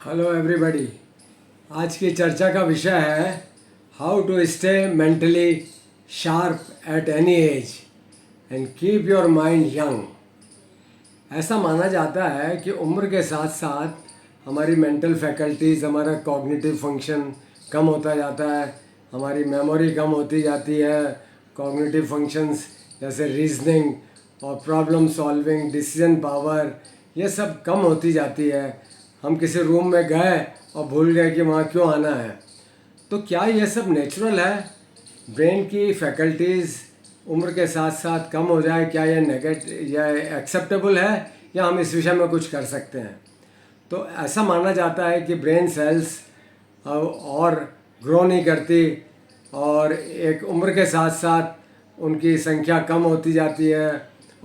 Hello everybody. आज की चर्चा का विषय है how to stay mentally sharp at any age and keep your mind young. ऐसा माना जाता है कि उम्र के साथ साथ हमारी मेंटल फैकल्टीज़, हमारा कॉग्निटिव फंक्शन कम होता जाता है, हमारी मेमोरी कम होती जाती है। कॉग्निटिव फंक्शंस जैसे रीजनिंग और प्रॉब्लम सॉल्विंग, डिसीजन पावर, ये सब कम होती जाती है। हम किसी रूम में गए और भूल गए कि वहाँ क्यों आना है। तो क्या ये सब नेचुरल है? ब्रेन की फैकल्टीज़ उम्र के साथ साथ कम हो जाए, क्या ये या एक्सेप्टेबल है, या हम इस विषय में कुछ कर सकते हैं? तो ऐसा माना जाता है कि ब्रेन सेल्स और ग्रो नहीं करती और एक उम्र के साथ साथ उनकी संख्या कम होती जाती है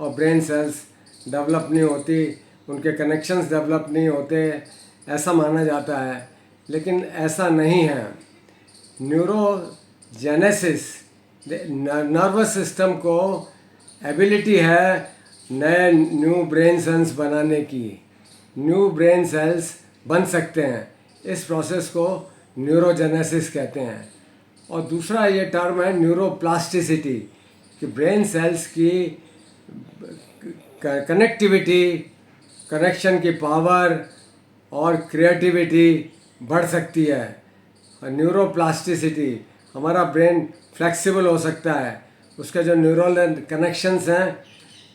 और ब्रेन सेल्स डेवलप नहीं होती, उनके कनेक्शंस डेवलप नहीं होते, ऐसा माना जाता है। लेकिन ऐसा नहीं है। न्यूरोजेनेसिस, नर्वस सिस्टम को एबिलिटी है नए न्यू ब्रेन सेल्स बनाने की। न्यू ब्रेन सेल्स बन सकते हैं, इस प्रोसेस को न्यूरोजेनेसिस कहते हैं। और दूसरा ये टर्म है न्यूरोप्लास्टिसिटी, कि ब्रेन सेल्स की कनेक्टिविटी, कनेक्शन की पावर और क्रिएटिविटी बढ़ सकती है। न्यूरोप्लास्टिसिटी, हमारा ब्रेन फ्लेक्सिबल हो सकता है, उसके जो न्यूरल कनेक्शंस हैं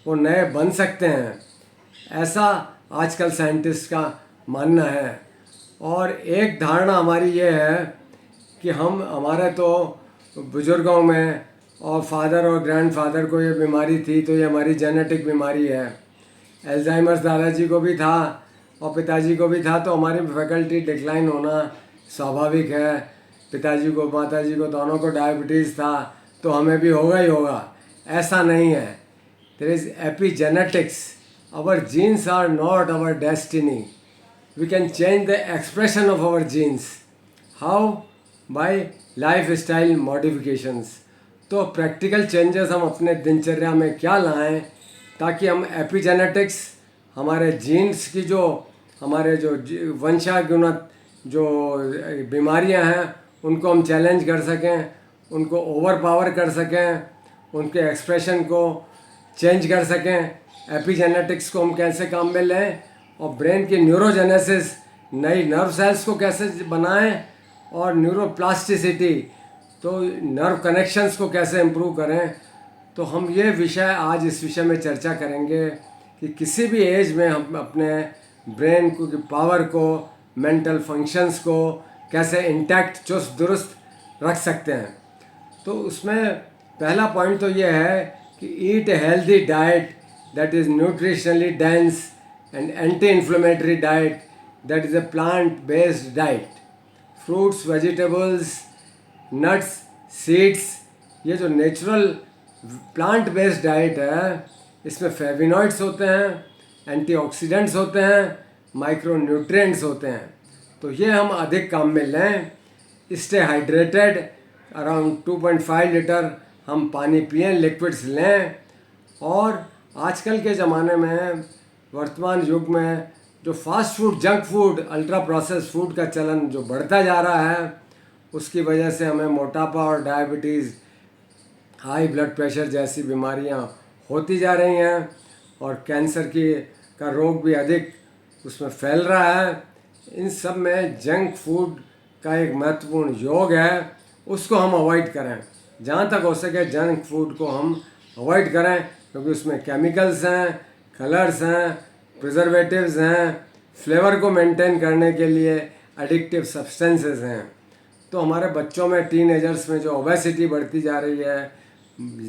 वो नए बन सकते हैं, ऐसा आजकल साइंटिस्ट का मानना है। और एक धारणा हमारी ये है कि हमारे तो बुज़ुर्गों में और फादर और ग्रैंडफादर को ये बीमारी थी, तो ये हमारी जेनेटिक बीमारी है। एल्जाइमर्स दादाजी को भी था और पिताजी को भी था, तो हमारी फैकल्टी डिक्लाइन होना स्वाभाविक है। पिताजी को, माताजी को, दोनों को डायबिटीज़ था, तो हमें भी होगा ही होगा। ऐसा नहीं है। There is epigenetics. Our genes are not our destiny. We can change the expression of our genes. How? By life style modifications. तो प्रैक्टिकल चेंजेस हम अपने दिनचर्या में क्या लाएं ताकि हम एपिजेनेटिक्स, हमारे जीन्स की जो हमारे जो वंशानुगत जो बीमारियां हैं उनको हम चैलेंज कर सकें, उनको ओवर पावर कर सकें, उनके एक्सप्रेशन को चेंज कर सकें। एपिजेनेटिक्स को हम कैसे काम में लें और ब्रेन की न्यूरोजेनेसिस, नई नर्व सेल्स को कैसे बनाएं, और न्यूरोप्लास्टिसिटी, तो नर्व कनेक्शंस को कैसे इम्प्रूव करें। तो हम ये विषय आज इस विषय में चर्चा करेंगे कि किसी भी एज में हम अपने ब्रेन को की पावर को, मेंटल फंक्शंस को कैसे इंटैक्ट, चुस्त दुरुस्त रख सकते हैं। तो उसमें पहला पॉइंट तो ये है कि eat a healthy diet that is nutritionally dense and anti inflammatory diet that is a plant based diet. Fruits, vegetables, nuts, seeds, ये जो नेचुरल प्लांट बेस्ड डाइट है, इसमें फ्लेवोनॉइड्स होते हैं, एंटीऑक्सीडेंट्स होते हैं, माइक्रो न्यूट्रिएंट्स होते हैं। तो ये हम अधिक काम में लें। स्टे हाइड्रेटेड, अराउंड 2.5 लीटर हम पानी पिएं, लिक्विड्स लें। और आजकल के ज़माने में, वर्तमान युग में, जो fast food, junk food, ultra process food का चलन जो बढ़ता जा रहा है, उसकी वजह से हमें मोटापा और डायबिटीज़, हाई ब्लड प्रेशर जैसी बीमारियां होती जा रही हैं और कैंसर का रोग भी अधिक उसमें फैल रहा है। इन सब में जंक फूड का एक महत्वपूर्ण योग है, उसको हम अवॉइड करें। जहाँ तक हो सके जंक फूड को हम अवॉइड करें, क्योंकि उसमें केमिकल्स हैं, कलर्स हैं, प्रिजर्वेटिव्स हैं, फ्लेवर को मेंटेन करने के लिए एडिक्टिव सब्सटेंसेस हैं। तो हमारे बच्चों में, टीनेजर्स में जो ओबेसिटी बढ़ती जा रही है,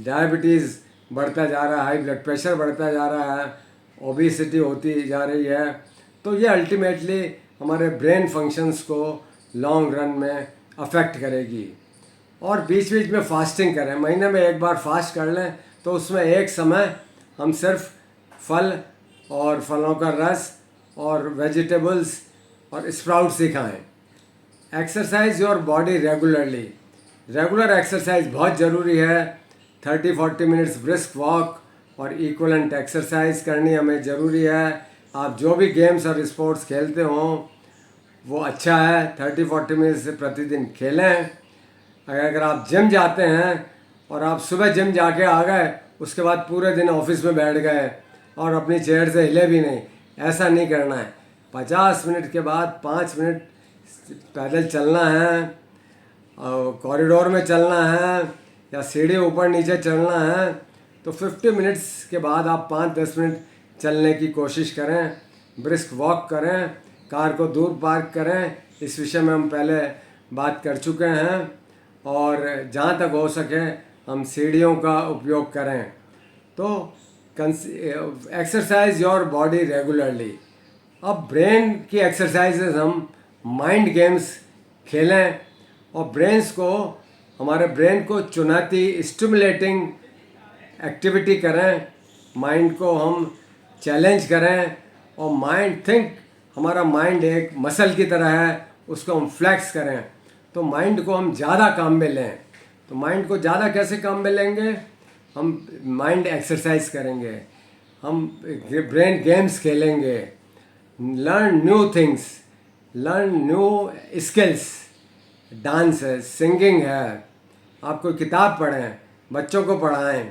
डायबिटीज़ बढ़ता जा रहा है, हाई ब्लड प्रेशर बढ़ता जा रहा है, ओबेसिटी होती जा रही है, तो ये अल्टीमेटली हमारे ब्रेन फंक्शंस को लॉन्ग रन में अफेक्ट करेगी। और बीच बीच में फास्टिंग करें, महीने में एक बार फास्ट कर लें, तो उसमें एक समय हम सिर्फ फल और फलों का रस और वेजिटेबल्स और स्प्राउट्स ही खाएँ। Exercise your body regularly. Regular exercise बहुत ज़रूरी है। 30-40 मिनट्स ब्रिस्क वॉक और इक्वलेंट एक्सरसाइज करनी हमें ज़रूरी है। आप जो भी गेम्स और स्पोर्ट्स खेलते हों वो अच्छा है। 30-40 मिनट से प्रतिदिन खेलें। अगर आप जिम जाते हैं और आप सुबह जिम जाके आ गए, उसके बाद पूरे दिन ऑफिस में बैठ गए और अपनी चेयर से हिले भी नहीं, ऐसा नहीं करना है। 50 मिनट के बाद 5 मिनट पैदल चलना है, कॉरिडोर में चलना है या सीढ़ी ऊपर नीचे चलना है। तो 50 मिनट्स के बाद आप 5-10 मिनट चलने की कोशिश करें, ब्रिस्क वॉक करें, कार को दूर पार्क करें। इस विषय में हम पहले बात कर चुके हैं। और जहाँ तक हो सके हम सीढ़ियों का उपयोग करें। तो एक्सरसाइज योर बॉडी रेगुलरली। अब ब्रेन की एक्सरसाइजेज हम माइंड गेम्स खेलें और हमारे ब्रेन को चुनौती स्टिमुलेटिंग एक्टिविटी करें, माइंड को हम चैलेंज करें। और हमारा माइंड एक मसल की तरह है, उसको हम फ्लैक्स करें। तो माइंड को हम ज़्यादा काम में लें। तो माइंड को ज़्यादा कैसे काम में लेंगे? हम माइंड एक्सरसाइज करेंगे, हम ब्रेन गेम्स खेलेंगे, learn new things, learn new skills. Dance है, सिंगिंग है, आप कोई किताब पढ़ें, बच्चों को पढ़ाएं,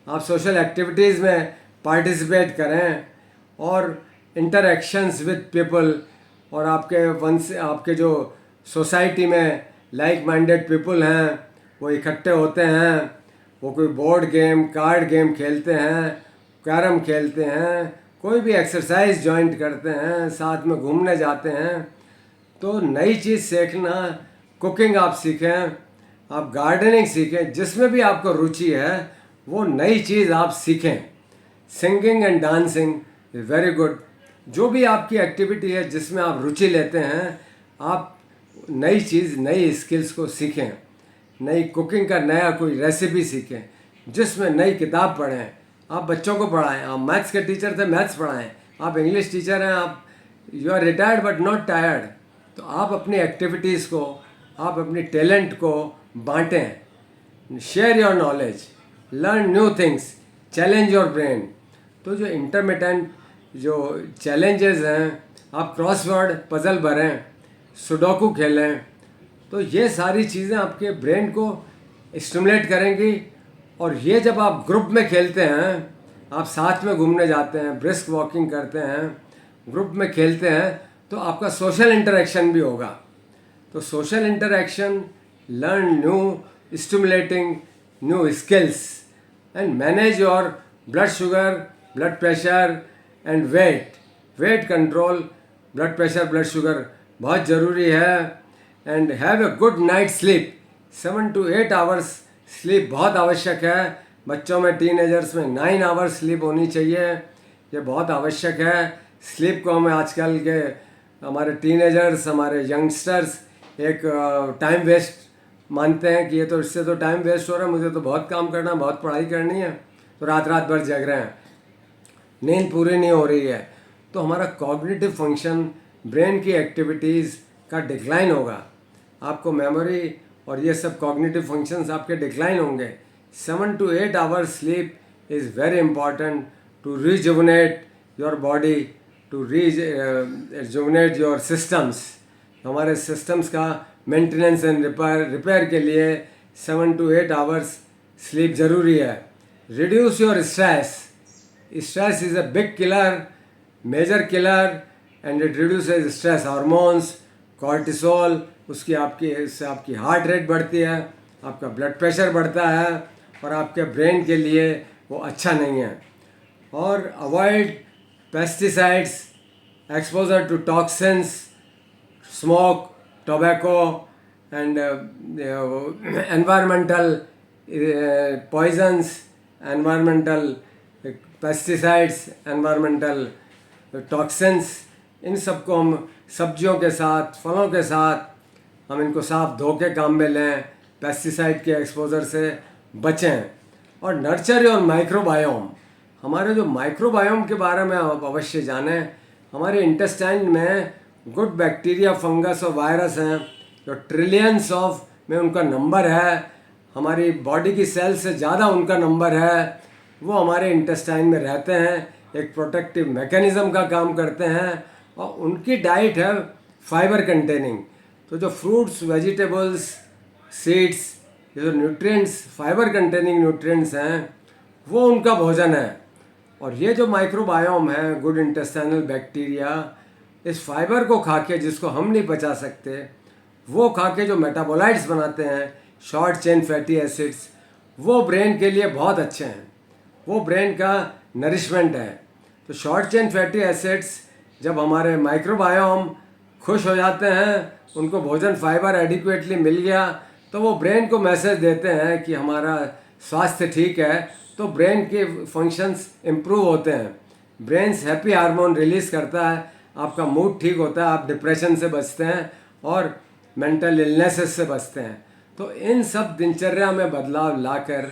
आप सोशल एक्टिविटीज़ में पार्टिसिपेट करें और इंटरेक्शंस विद पीपल। और आपके जो सोसाइटी में लाइक माइंडेड पीपल हैं वो इकट्ठे होते हैं, वो कोई बोर्ड गेम, कार्ड गेम खेलते हैं, कैरम खेलते हैं, कोई भी एक्सरसाइज जॉइंट करते हैं, साथ में घूमने जाते हैं। तो नई चीज़ सीखना, कुकिंग आप सीखें, आप गार्डनिंग सीखें, जिसमें भी आपको रुचि है वो नई चीज़ आप सीखें। Singing and dancing is very good. जो भी आपकी एक्टिविटी है जिसमें आप रुचि लेते हैं, आप नई चीज़, नई स्किल्स को सीखें। नई कुकिंग का नया कोई रेसिपी सीखें, जिसमें नई किताब पढ़ें, आप बच्चों को पढ़ाएं। आप मैथ्स के टीचर थे, मैथ्स पढ़ाएं। आप इंग्लिश टीचर हैं, आप you are retired but not tired. तो आप अपनी एक्टिविटीज़ को, आप अपनी टैलेंट को बांटें। Share your knowledge, learn new things, challenge your brain. तो जो इंटरमिटेंट जो चैलेंजेस हैं, आप क्रॉसवर्ड पजल भरें, सुडोकू खेलें। तो ये सारी चीज़ें आपके ब्रेन को स्टिमुलेट करेंगी। और ये जब आप ग्रुप में खेलते हैं, आप साथ में घूमने जाते हैं, ब्रिस्क वॉकिंग करते हैं, ग्रुप में खेलते हैं, तो आपका सोशल इंटरेक्शन भी होगा। तो social interaction, learn new stimulating new skills and manage your blood sugar, blood pressure and weight control. Blood pressure, blood sugar बहुत ज़रूरी है। And have a good night sleep. 7 to 8 hours sleep बहुत आवश्यक है। बच्चों में, टीनेजर्स में 9 hours sleep होनी चाहिए, ये बहुत आवश्यक है। स्लीप को हमें आजकल के हमारे टीनेजर्स, हमारे यंगस्टर्स एक टाइम वेस्ट मानते हैं कि ये तो, इससे तो टाइम वेस्ट हो रहा है, मुझे तो बहुत काम करना है, बहुत पढ़ाई करनी है, तो रात रात भर जग रहे हैं, नींद पूरी नहीं हो रही है। तो हमारा कॉग्निटिव फंक्शन, ब्रेन की एक्टिविटीज़ का डिक्लाइन होगा। आपको मेमोरी और ये सब कॉग्निटिव फंक्शंस आपके डिक्लाइन होंगे। 7 to 8 hours sleep is very important to rejuvenate your body, to rejuvenate your systems. हमारे सिस्टम्स का मेंटेनेंस एंड रिपेयर के लिए 7 to 8 आवर्स स्लीप ज़रूरी है। Reduce your stress. Stress is a big killer, major killer, and it reduces stress hormones, cortisol. इससे आपकी heart rate बढ़ती है, आपका ब्लड प्रेशर बढ़ता है और आपके ब्रेन के लिए वो अच्छा नहीं है। और avoid pesticides, exposure to toxins, smoke, tobacco and environmental poisons, environmental pesticides, environmental toxins. इन सबको हम सब्जियों के साथ, फलों के साथ, हम इनको साफ धो के काम में लें, पेस्टिसाइड के एक्सपोजर से बचें। और नर्चर योर माइक्रोबायोम। हमारे जो माइक्रोबायोम के बारे में आप अवश्य जानें। हमारे इंटेस्टाइन में गुड बैक्टीरिया, फंगस और वायरस हैं, जो ट्रिलियंस ऑफ में उनका नंबर है। हमारी बॉडी की सेल से ज़्यादा उनका नंबर है। वो हमारे इंटेस्टाइन में रहते हैं, एक प्रोटेक्टिव मैकेनिज़्म का काम करते हैं। और उनकी डाइट है फाइबर कंटेनिंग। तो जो फ्रूट्स, वेजिटेबल्स, सीड्स, ये जो न्यूट्रिएंट्स, फाइबर कंटेनिंग न्यूट्रिएंट्स हैं, वो उनका भोजन है। और ये जो माइक्रोबायोम है, गुड इंटेस्टाइनल बैक्टीरिया, इस फाइबर को खा के, जिसको हम नहीं पचा सकते, वो खा के जो मेटाबोलाइट्स बनाते हैं, शॉर्ट चेन फैटी एसिड्स, वो ब्रेन के लिए बहुत अच्छे हैं, वो ब्रेन का नरिशमेंट है। तो शॉर्ट चेन फैटी एसिड्स जब हमारे माइक्रोबायोम खुश हो जाते हैं, उनको भोजन फाइबर एडिक्वेटली मिल गया, तो वो ब्रेन को मैसेज देते हैं कि हमारा स्वास्थ्य ठीक है, तो ब्रेन के फंक्शंस इम्प्रूव होते हैं, ब्रेन हैप्पी हार्मोन रिलीज़ करता है, आपका मूड ठीक होता है, आप डिप्रेशन से बचते हैं और मेंटल इलनेसेस से बचते हैं। तो इन सब दिनचर्या में बदलाव लाकर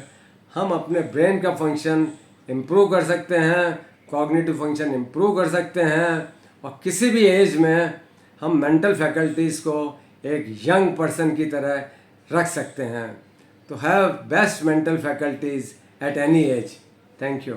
हम अपने ब्रेन का फंक्शन इम्प्रूव कर सकते हैं, कॉग्निटिव फंक्शन इम्प्रूव कर सकते हैं, और किसी भी एज में हम मेंटल फैकल्टीज़ को एक यंग पर्सन की तरह रख सकते हैं। तो have best mental faculties eight any as. Thank you.